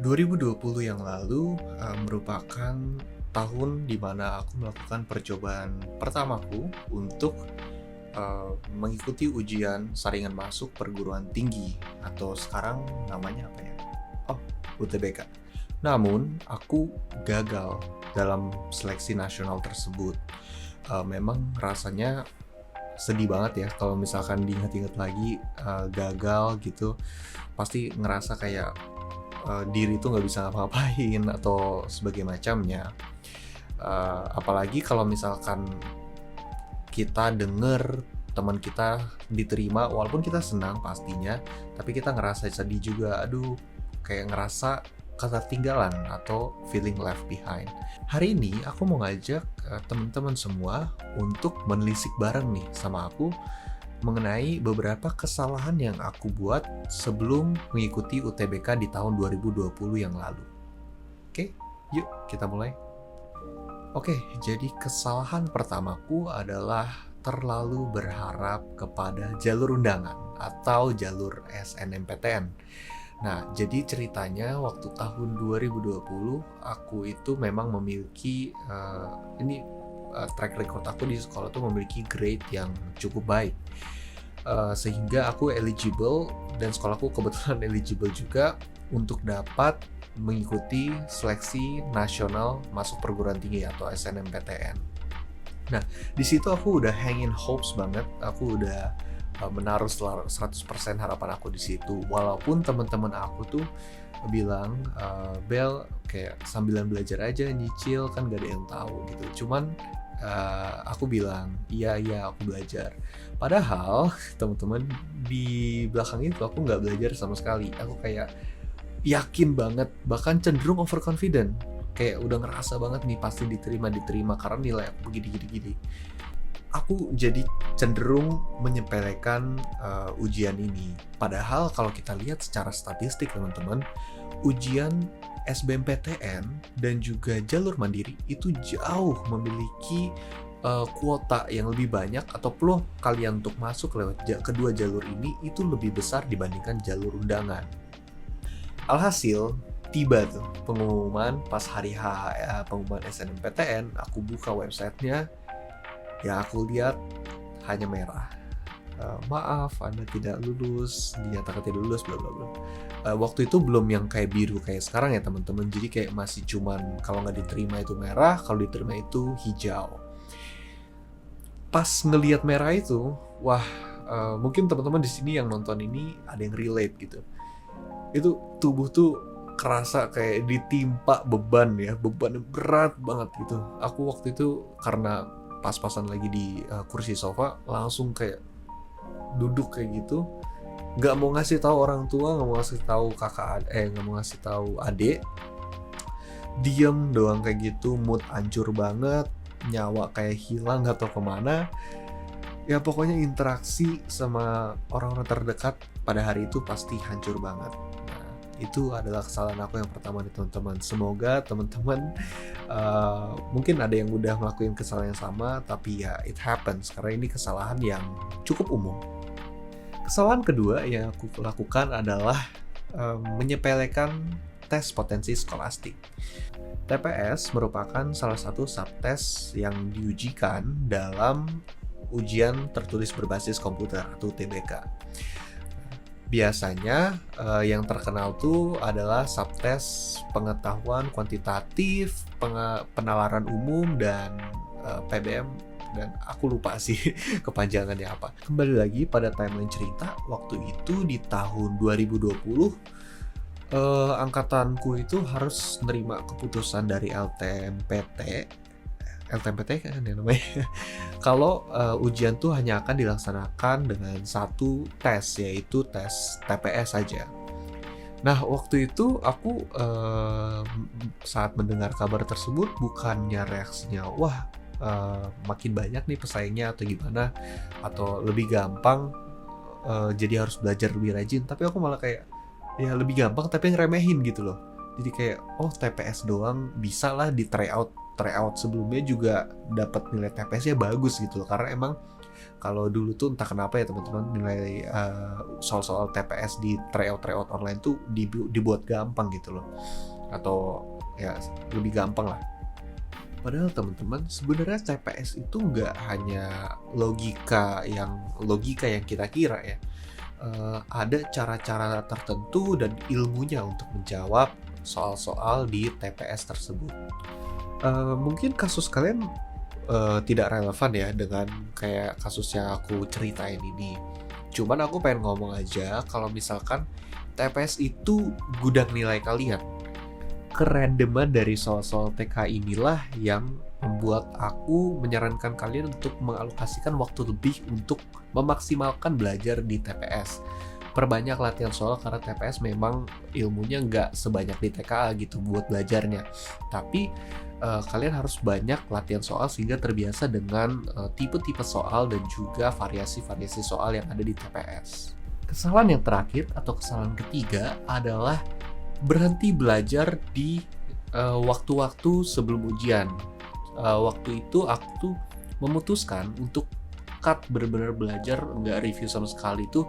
2020 yang lalu merupakan tahun di mana aku melakukan percobaan pertamaku untuk mengikuti ujian saringan masuk perguruan tinggi atau sekarang namanya apa ya? Oh, UTBK. Namun aku gagal dalam seleksi nasional tersebut. Memang rasanya sedih banget ya kalau misalkan diingat-ingat lagi gagal gitu, pasti ngerasa kayak diri itu nggak bisa ngapa-ngapain atau sebagai macamnya. Apalagi kalau misalkan kita denger teman kita diterima, walaupun kita senang pastinya, tapi kita ngerasa sedih juga. Aduh, kayak ngerasa ketertinggalan atau feeling left behind. Hari ini aku mau ngajak teman-teman semua untuk menelisik bareng nih sama aku mengenai beberapa kesalahan yang aku buat sebelum mengikuti UTBK di tahun 2020 yang lalu. Oke, yuk kita mulai. Oke, jadi kesalahan pertamaku adalah terlalu berharap kepada jalur undangan atau jalur SNMPTN. Nah, jadi ceritanya waktu tahun 2020 aku itu memang memiliki track record aku di sekolah tuh memiliki grade yang cukup baik. Sehingga aku eligible dan sekolahku kebetulan eligible juga untuk dapat mengikuti seleksi nasional masuk perguruan tinggi atau SNMPTN. Nah, di situ aku udah hanging hopes banget, aku udah menaruh 100% harapan aku di situ. Walaupun teman-teman aku tuh bilang, Bel kayak sambilan belajar aja nyicil kan gak ada yang tahu gitu. Cuman aku bilang iya aku belajar. Padahal teman-teman di belakang itu aku nggak belajar sama sekali. Aku kayak yakin banget, bahkan cenderung overconfident. Kayak udah ngerasa banget nih pasti diterima karena nilai aku begini. Aku jadi cenderung menyepelekan ujian ini. Padahal kalau kita lihat secara statistik teman-teman, ujian SBMPTN dan juga jalur mandiri itu jauh memiliki kuota yang lebih banyak atau peluang kalian untuk masuk lewat kedua jalur ini itu lebih besar dibandingkan jalur undangan. Alhasil, tiba tuh pengumuman pas hari H pengumuman SNMPTN, aku buka websitenya, yang aku lihat hanya merah. Maaf, Anda tidak lulus, dinyatakan tidak lulus, bla bla bla. Waktu itu belum yang kayak biru kayak sekarang ya teman-teman, jadi kayak masih cuman kalau nggak diterima itu merah, kalau diterima itu hijau. Pas ngelihat merah itu, wah, mungkin teman-teman di sini yang nonton ini ada yang relate gitu. Itu tubuh tuh kerasa kayak ditimpa beban berat banget gitu. Aku waktu itu karena pas-pasan lagi di kursi sofa, langsung kayak duduk kayak gitu, nggak mau ngasih tahu orang tua, nggak mau ngasih tahu nggak mau ngasih tahu adik, diem doang kayak gitu, mood hancur banget, nyawa kayak hilang nggak tahu kemana. Ya pokoknya interaksi sama orang-orang terdekat pada hari itu pasti hancur banget. Nah, itu adalah kesalahan aku yang pertama nih teman-teman. Semoga teman-teman mungkin ada yang udah melakukan kesalahan yang sama, tapi ya it happens karena ini kesalahan yang cukup umum. Kesalahan kedua yang aku lakukan adalah menyepelekan tes potensi skolastik. TPS merupakan salah satu subtes yang diujikan dalam ujian tertulis berbasis komputer atau UTBK. Biasanya yang terkenal tuh adalah subtes pengetahuan kuantitatif, penalaran umum, dan PBM, dan aku lupa sih kepanjangannya apa. Kembali lagi pada timeline cerita, waktu itu di tahun 2020 angkatanku itu harus nerima keputusan dari LTMPT kan ya namanya. Kalau ujian tuh hanya akan dilaksanakan dengan satu tes, yaitu tes TPS saja. Nah, waktu itu aku saat mendengar kabar tersebut, bukannya reaksinya wah makin banyak nih pesaingnya atau gimana, atau lebih gampang jadi harus belajar lebih rajin, tapi aku malah kayak ya lebih gampang tapi ngeremehin gitu loh. Jadi kayak oh TPS doang bisa lah di tryout sebelumnya juga dapat nilai TPS-nya bagus gitu loh, karena emang Kalau dulu tuh entah kenapa ya teman-teman, nilai soal-soal TPS di tryout online tuh dibuat gampang gitu loh, atau ya lebih gampang lah. Padahal teman-teman, sebenarnya TPS itu nggak hanya logika yang kita kira ya. Ada cara-cara tertentu dan ilmunya untuk menjawab soal-soal di TPS tersebut. Mungkin kasus kalian tidak relevan ya dengan kayak kasus yang aku ceritain ini. Cuman aku pengen ngomong aja kalau misalkan TPS itu gudang nilai kalian. Kerandoman dari soal-soal TK inilah yang membuat aku menyarankan kalian untuk mengalokasikan waktu lebih untuk memaksimalkan belajar di TPS. Perbanyak latihan soal karena TPS memang ilmunya nggak sebanyak di TKA gitu buat belajarnya. Tapi kalian harus banyak latihan soal sehingga terbiasa dengan tipe-tipe soal dan juga variasi-variasi soal yang ada di TPS. Kesalahan yang terakhir atau kesalahan ketiga adalah berhenti belajar di waktu-waktu sebelum ujian. Waktu itu aku tuh memutuskan untuk cut bener-bener belajar, nggak review sama sekali tuh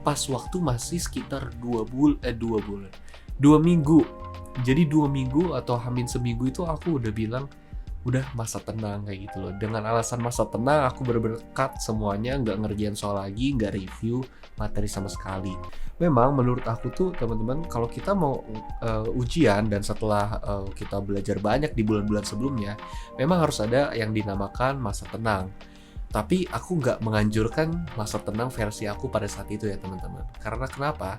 pas waktu masih sekitar 2 minggu. Jadi 2 minggu atau hamin seminggu itu aku udah bilang udah masa tenang kayak gitu loh. Dengan alasan masa tenang aku bener-bener cut semuanya, nggak ngerjain soal lagi, nggak review materi sama sekali. Memang menurut aku tuh teman-teman, kalau kita mau ujian dan setelah kita belajar banyak di bulan-bulan sebelumnya, memang harus ada yang dinamakan masa tenang. Tapi aku nggak menganjurkan masa tenang versi aku pada saat itu ya teman-teman. Karena kenapa?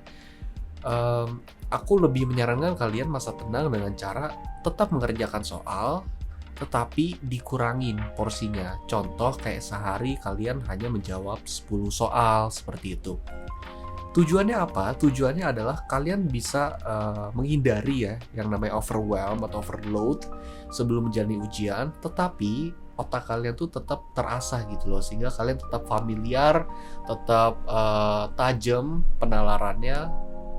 Aku lebih menyarankan kalian masa tenang dengan cara tetap mengerjakan soal, tetapi dikurangin porsinya. Contoh kayak sehari kalian hanya menjawab 10 soal seperti itu. Tujuannya apa? Tujuannya adalah kalian bisa menghindari ya yang namanya overwhelm atau overload sebelum menjalani ujian, tetapi otak kalian tuh tetap terasah gitu loh, sehingga kalian tetap familiar, tetap tajam penalarannya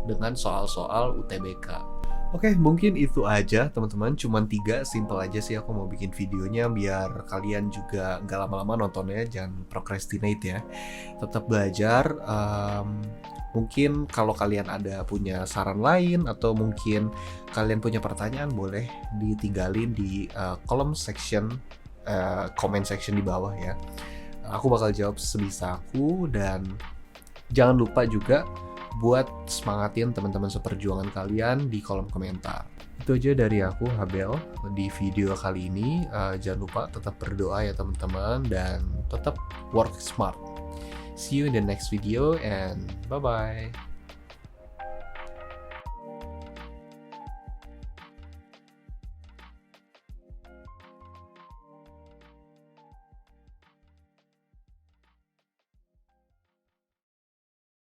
dengan soal-soal UTBK. Oke, mungkin itu aja teman-teman, cuman 3, simple aja sih aku mau bikin videonya biar kalian juga nggak lama-lama nontonnya, jangan procrastinate ya, tetap belajar. Mungkin kalau kalian ada punya saran lain atau mungkin kalian punya pertanyaan, boleh ditinggalin di kolom section, comment section di bawah ya. Aku bakal jawab sebisa aku, dan jangan lupa juga buat semangatin teman-teman seperjuangan kalian di kolom komentar. Itu aja dari aku, Habel, di video kali ini. Jangan lupa tetap berdoa ya teman-teman, dan tetap work smart. See you in the next video and bye-bye.